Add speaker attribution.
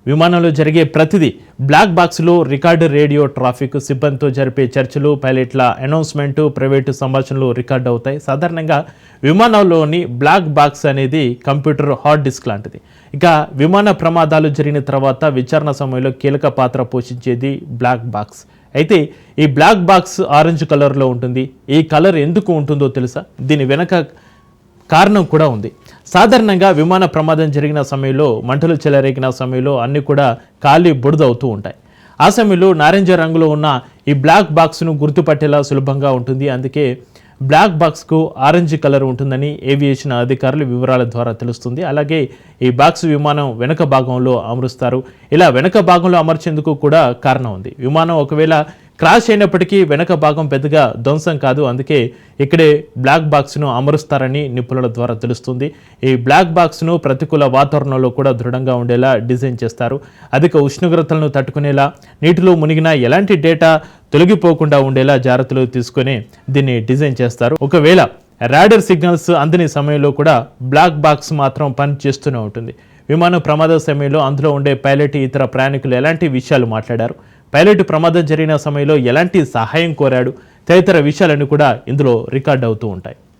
Speaker 1: విమానంలో జరిగే ప్రతిదీ బ్లాక్ బాక్స్లో రికార్డు రేడియో ట్రాఫిక్ సిబ్బందితో జరిపే చర్చలు పైలట్ల అనౌన్స్మెంటు ప్రైవేటు సంభాషణలు రికార్డు అవుతాయి. సాధారణంగా విమానంలోని బ్లాక్ బాక్స్ అనేది కంప్యూటర్ హార్డ్ డిస్క్ లాంటిది. ఇక విమాన ప్రమాదాలు జరిగిన తర్వాత విచారణ సమయంలో కీలక పాత్ర పోషించేది బ్లాక్ బాక్స్. అయితే ఈ బ్లాక్ బాక్స్ ఆరెంజ్ కలర్లో ఉంటుంది. ఈ కలర్ ఎందుకు ఉంటుందో తెలుసా? దీని వెనక కారణం కూడా ఉంది. సాధారణంగా విమాన ప్రమాదం జరిగిన సమయంలో మంటలు చెలరేగిన సమయంలో అన్నీ కూడా కాలి బురదవుతూ ఉంటాయి. ఆ సమయంలో నారింజ రంగులో ఉన్న ఈ బ్లాక్ బాక్స్ను గుర్తుపట్టేలా సులభంగా ఉంటుంది. అందుకే బ్లాక్ బాక్స్కు ఆరెంజ్ కలర్ ఉంటుందని ఏవియేషన్ అధికారులు వివరాల ద్వారా తెలుస్తుంది. అలాగే ఈ బాక్స్ విమానం వెనక భాగంలో అమరుస్తారు. ఇలా వెనక భాగంలో అమర్చేందుకు కూడా కారణం ఉంది. విమానం ఒకవేళ క్రాష్ అయినప్పటికీ వెనక భాగం పెద్దగా ధ్వంసం కాదు. అందుకే ఇక్కడే బ్లాక్ బాక్స్ను అమరుస్తారని నిపుణుల ద్వారా తెలుస్తుంది. ఈ బ్లాక్ బాక్స్ను ప్రతికూల వాతావరణంలో కూడా దృఢంగా ఉండేలా డిజైన్ చేస్తారు. అధిక ఉష్ణోగ్రతలను తట్టుకునేలా, నీటిలో మునిగినా ఎలాంటి డేటా తొలగిపోకుండా ఉండేలా జాగ్రత్తలు తీసుకొని దీన్ని డిజైన్ చేస్తారు. ఒకవేళ రాడర్ సిగ్నల్స్ అందని సమయంలో కూడా బ్లాక్ బాక్స్ మాత్రం పని చేస్తూనే ఉంటుంది. విమానం ప్రమాద సమయంలో అందులో ఉండే పైలట్, ఇతర ప్రయాణికులు ఎలాంటి విషయాలు మాట్లాడారు, పైలట్ ప్రమాదం జరిగిన సమయంలో ఎలాంటి సహాయం కోరాడు, తదితర విషయాలన్నీ కూడా ఇందులో రికార్డ్ అవుతూ ఉంటాయి.